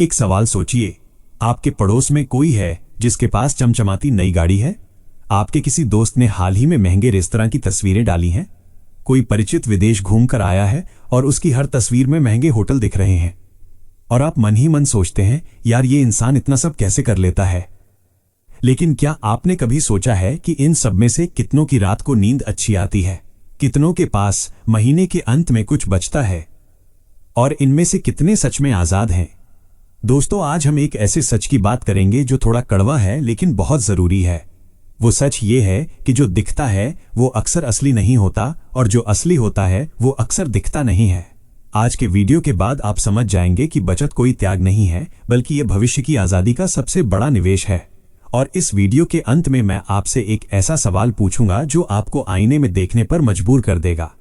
एक सवाल सोचिए, आपके पड़ोस में कोई है जिसके पास चमचमाती नई गाड़ी है? आपके किसी दोस्त ने हाल ही में महंगे रेस्तरां की तस्वीरें डाली हैं? कोई परिचित विदेश घूमकर आया है और उसकी हर तस्वीर में महंगे होटल दिख रहे हैं, और आप मन ही मन सोचते हैं, यार ये इंसान इतना सब कैसे कर लेता है। लेकिन क्या आपने कभी सोचा है कि इन सब में से कितनों की रात को नींद अच्छी आती है, कितनों के पास महीने के अंत में कुछ बचता है, और इनमें से कितने सच में आजाद हैं? दोस्तों, आज हम एक ऐसे सच की बात करेंगे जो थोड़ा कड़वा है लेकिन बहुत जरूरी है। वो सच ये है कि जो दिखता है वो अक्सर असली नहीं होता, और जो असली होता है वो अक्सर दिखता नहीं है। आज के वीडियो के बाद आप समझ जाएंगे कि बचत कोई त्याग नहीं है, बल्कि यह भविष्य की आजादी का सबसे बड़ा निवेश है। और इस वीडियो के अंत में मैं आपसे एक ऐसा सवाल पूछूंगा जो आपको आईने में देखने पर मजबूर कर देगा।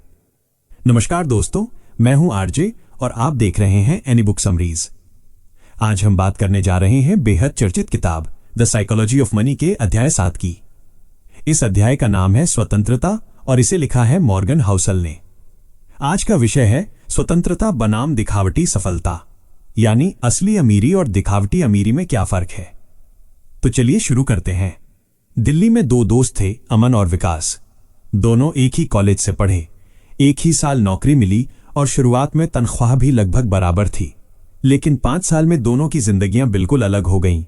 नमस्कार दोस्तों, मैं हूं आरजे और आप देख रहे हैं एनी बुक समरीज। आज हम बात करने जा रहे हैं बेहद चर्चित किताब द साइकोलॉजी ऑफ मनी के अध्याय 7 की। इस अध्याय का नाम है स्वतंत्रता, और इसे लिखा है मॉर्गन हाउसल ने। आज का विषय है स्वतंत्रता बनाम दिखावटी सफलता, यानी असली अमीरी और दिखावटी अमीरी में क्या फर्क है। तो चलिए शुरू करते हैं। दिल्ली में दो दोस्त थे, अमन और विकास। दोनों एक ही कॉलेज से पढ़े, एक ही साल नौकरी मिली और शुरुआत में तनख्वाह भी लगभग बराबर थी। लेकिन 5 साल में दोनों की जिंदगियां बिल्कुल अलग हो गईं।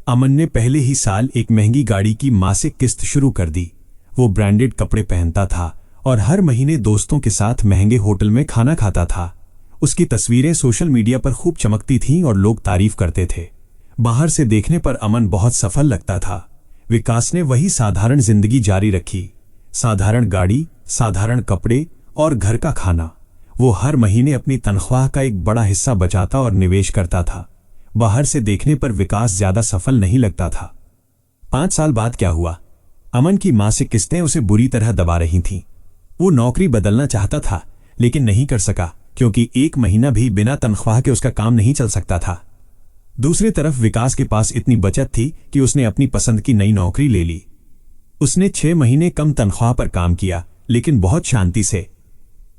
अमन ने पहले ही साल एक महंगी गाड़ी की मासिक किस्त शुरू कर दी। वो ब्रांडेड कपड़े पहनता था और हर महीने दोस्तों के साथ महंगे होटल में खाना खाता था। उसकी तस्वीरें सोशल मीडिया पर खूब चमकती थीं और लोग तारीफ करते थे। बाहर से देखने पर अमन बहुत सफल लगता था। विकास ने वही साधारण जिंदगी जारी रखी, साधारण गाड़ी, साधारण कपड़े और घर का खाना। वो हर महीने अपनी तनख्वाह का एक बड़ा हिस्सा बचाता और निवेश करता था। बाहर से देखने पर विकास ज्यादा सफल नहीं लगता था। 5 साल बाद क्या हुआ? अमन की मासिक किस्तें उसे बुरी तरह दबा रही थीं। वो नौकरी बदलना चाहता था लेकिन नहीं कर सका, क्योंकि एक महीना भी बिना तनख्वाह के उसका काम नहीं चल सकता था। दूसरी तरफ विकास के पास इतनी बचत थी कि उसने अपनी पसंद की नई नौकरी ले ली। उसने 6 महीने कम तनख्वाह पर काम किया, लेकिन बहुत शांति से।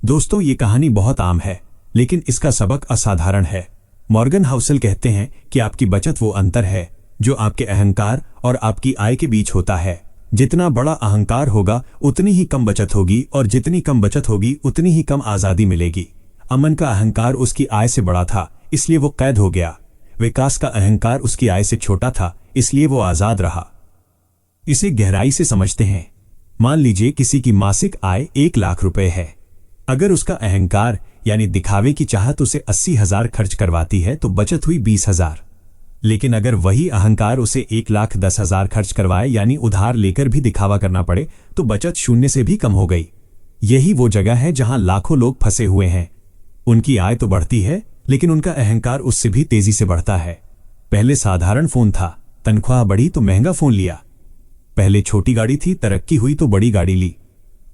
दोस्तों, ये कहानी बहुत आम है, लेकिन इसका सबक असाधारण है। मॉर्गन हाउसल कहते हैं कि आपकी बचत वो अंतर है जो आपके अहंकार और आपकी आय के बीच होता है। जितना बड़ा अहंकार होगा उतनी ही कम बचत होगी, और जितनी कम बचत होगी उतनी ही कम आजादी मिलेगी। अमन का अहंकार उसकी आय से बड़ा था, इसलिए वो कैद हो गया। विकास का अहंकार उसकी आय से छोटा था, इसलिए वो आजाद रहा। इसे गहराई से समझते हैं। मान लीजिए किसी की मासिक आय 1 लाख रुपए है। अगर उसका अहंकार यानी दिखावे की चाहत उसे 80,000 खर्च करवाती है तो बचत हुई 20,000। लेकिन अगर वही अहंकार उसे 1,10,000 खर्च करवाए, यानी उधार लेकर भी दिखावा करना पड़े, तो बचत 0 से भी कम हो गई। यही वो जगह है जहां लाखों लोग फंसे हुए हैं। उनकी आय तो बढ़ती है, लेकिन उनका अहंकार उससे भी तेजी से बढ़ता है। पहले साधारण फोन था, तनख्वाह बढ़ी तो महंगा फोन लिया। पहले छोटी गाड़ी थी, तरक्की हुई तो बड़ी गाड़ी ली।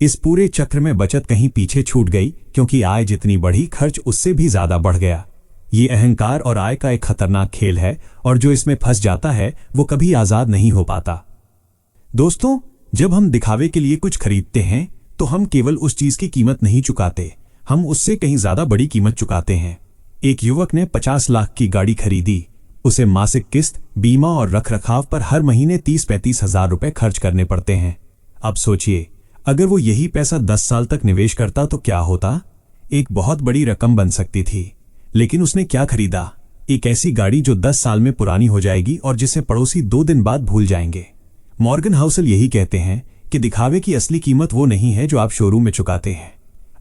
इस पूरे चक्र में बचत कहीं पीछे छूट गई, क्योंकि आय जितनी बढ़ी खर्च उससे भी ज्यादा बढ़ गया। ये अहंकार और आय का एक खतरनाक खेल है, और जो इसमें फंस जाता है वो कभी आजाद नहीं हो पाता। दोस्तों, जब हम दिखावे के लिए कुछ खरीदते हैं तो हम केवल उस चीज की कीमत नहीं चुकाते, हम उससे कहीं ज्यादा बड़ी कीमत चुकाते हैं। एक युवक ने 50 लाख की गाड़ी खरीदी। उसे मासिक किस्त, बीमा और रखरखाव पर हर महीने 30-35 हजार रुपए खर्च करने पड़ते हैं। अब सोचिए, अगर वो यही पैसा 10 साल तक निवेश करता तो क्या होता? एक बहुत बड़ी रकम बन सकती थी। लेकिन उसने क्या खरीदा? एक ऐसी गाड़ी जो 10 साल में पुरानी हो जाएगी और जिसे पड़ोसी 2 दिन बाद भूल जाएंगे। मॉर्गन हाउसल यही कहते हैं कि दिखावे की असली कीमत वो नहीं है जो आप शोरूम में चुकाते हैं।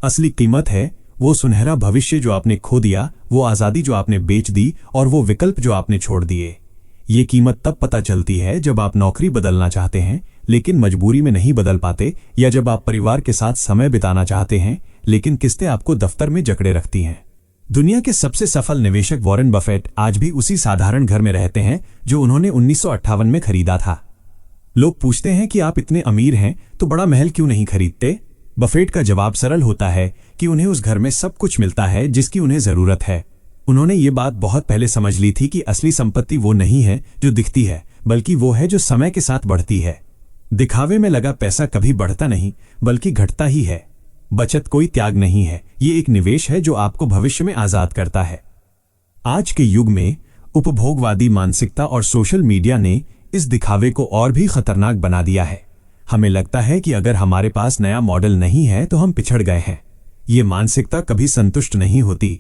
असली कीमत है वो सुनहरा भविष्य जो आपने खो दिया, वो आजादी जो आपने बेच दी, और वो विकल्प जो आपने छोड़ दिए। ये कीमत तब पता चलती है जब आप नौकरी बदलना चाहते हैं लेकिन मजबूरी में नहीं बदल पाते, या जब आप परिवार के साथ समय बिताना चाहते हैं लेकिन किस्तें आपको दफ्तर में जकड़े रखती हैं। दुनिया के सबसे सफल निवेशक वॉरेन बफेट आज भी उसी साधारण घर में रहते हैं जो उन्होंने 1958 में खरीदा था। लोग पूछते हैं कि आप इतने अमीर हैं तो बड़ा महल क्यों नहीं खरीदते? बफेट का जवाब सरल होता है कि उन्हें उस घर में सब कुछ मिलता है जिसकी उन्हें जरूरत है। उन्होंने ये बात बहुत पहले समझ ली थी कि असली संपत्ति वो नहीं है जो दिखती है, बल्कि वो है जो समय के साथ बढ़ती है। दिखावे में लगा पैसा कभी बढ़ता नहीं, बल्कि घटता ही है। बचत कोई त्याग नहीं है, ये एक निवेश है जो आपको भविष्य में आजाद करता है। आज के युग में उपभोगवादी मानसिकता और सोशल मीडिया ने इस दिखावे को और भी खतरनाक बना दिया है। हमें लगता है कि अगर हमारे पास नया मॉडल नहीं है तो हम पिछड़ गए हैं। ये मानसिकता कभी संतुष्ट नहीं होती।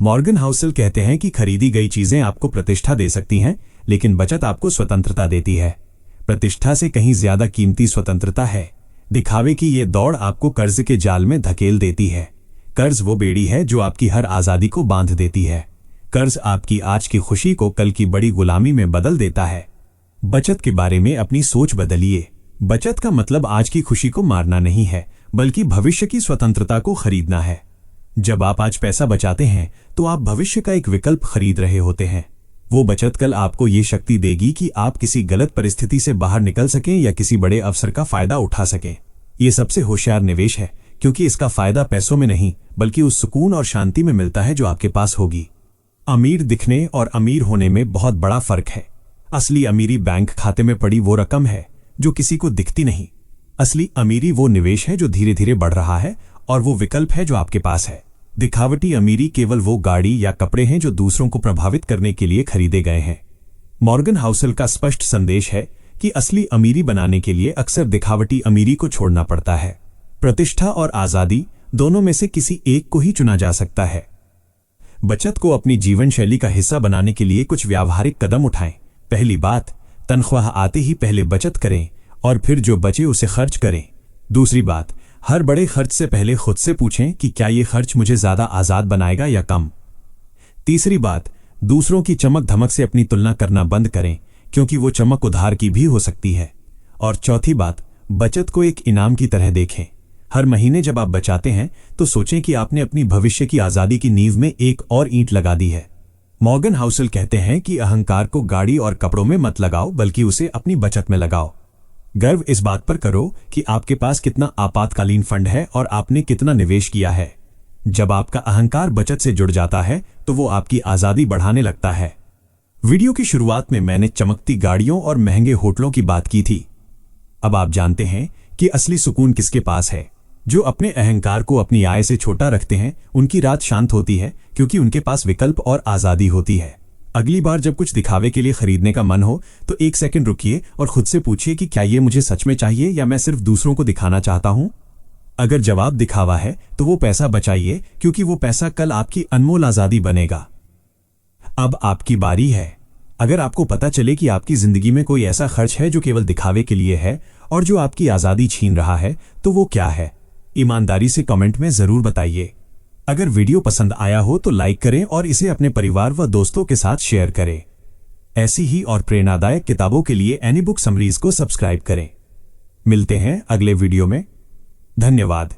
मॉर्गन हाउसल कहते हैं कि खरीदी गई चीजें आपको प्रतिष्ठा दे सकती हैं, लेकिन बचत आपको स्वतंत्रता देती है। प्रतिष्ठा से कहीं ज्यादा कीमती स्वतंत्रता है। दिखावे की ये दौड़ आपको कर्ज के जाल में धकेल देती है। कर्ज वो बेड़ी है जो आपकी हर आजादी को बांध देती है। कर्ज आपकी आज की खुशी को कल की बड़ी गुलामी में बदल देता है। बचत के बारे में अपनी सोच बदलिए। बचत का मतलब आज की खुशी को मारना नहीं है, बल्कि भविष्य की स्वतंत्रता को खरीदना है। जब आप आज पैसा बचाते हैं तो आप भविष्य का एक विकल्प खरीद रहे होते हैं। वो बचत कल आपको ये शक्ति देगी कि आप किसी गलत परिस्थिति से बाहर निकल सकें या किसी बड़े अवसर का फायदा उठा सकें। ये सबसे होशियार निवेश है, क्योंकि इसका फायदा पैसों में नहीं बल्कि उस सुकून और शांति में मिलता है जो आपके पास होगी। अमीर दिखने और अमीर होने में बहुत बड़ा फर्क है। असली अमीरी बैंक खाते में पड़ी वो रकम है जो किसी को दिखती नहीं। असली अमीरी वो निवेश है जो धीरे धीरे बढ़ रहा है, और वो विकल्प है जो आपके पास है। दिखावटी अमीरी केवल वो गाड़ी या कपड़े हैं जो दूसरों को प्रभावित करने के लिए खरीदे गए हैं। मॉर्गन हाउसल का स्पष्ट संदेश है कि असली अमीरी बनाने के लिए अक्सर दिखावटी अमीरी को छोड़ना पड़ता है। प्रतिष्ठा और आजादी दोनों में से किसी एक को ही चुना जा सकता है। बचत को अपनी जीवन शैली का हिस्सा बनाने के लिए कुछ व्यावहारिक कदम उठाएं। पहली बात, तनख्वाह आते ही पहले बचत करें और फिर जो बचे उसे खर्च करें। दूसरी बात, हर बड़े खर्च से पहले खुद से पूछें कि क्या ये खर्च मुझे ज्यादा आजाद बनाएगा या कम। तीसरी बात, दूसरों की चमक धमक से अपनी तुलना करना बंद करें, क्योंकि वो चमक उधार की भी हो सकती है। और चौथी बात, बचत को एक इनाम की तरह देखें। हर महीने जब आप बचाते हैं तो सोचें कि आपने अपनी भविष्य की आजादी की नींव में एक और ईंट लगा दी है। मॉर्गन हाउसल कहते हैं कि अहंकार को गाड़ी और कपड़ों में मत लगाओ, बल्कि उसे अपनी बचत में लगाओ। गर्व इस बात पर करो कि आपके पास कितना आपातकालीन फंड है और आपने कितना निवेश किया है। जब आपका अहंकार बचत से जुड़ जाता है तो वो आपकी आजादी बढ़ाने लगता है। वीडियो की शुरुआत में मैंने चमकती गाड़ियों और महंगे होटलों की बात की थी। अब आप जानते हैं कि असली सुकून किसके पास है। जो अपने अहंकार को अपनी आय से छोटा रखते हैं, उनकी रात शांत होती है, क्योंकि उनके पास विकल्प और आजादी होती है। अगली बार जब कुछ दिखावे के लिए खरीदने का मन हो तो एक सेकंड रुकिए और खुद से पूछिए कि क्या ये मुझे सच में चाहिए या मैं सिर्फ दूसरों को दिखाना चाहता हूं। अगर जवाब दिखावा है तो वो पैसा बचाइए, क्योंकि वो पैसा कल आपकी अनमोल आजादी बनेगा। अब आपकी बारी है। अगर आपको पता चले कि आपकी जिंदगी में कोई ऐसा खर्च है जो केवल दिखावे के लिए है और जो आपकी आजादी छीन रहा है, तो वो क्या है? ईमानदारी से कमेंट में जरूर बताइए। अगर वीडियो पसंद आया हो तो लाइक करें और इसे अपने परिवार व दोस्तों के साथ शेयर करें। ऐसी ही और प्रेरणादायक किताबों के लिए एनी बुक समरीज को सब्सक्राइब करें। मिलते हैं अगले वीडियो में। धन्यवाद।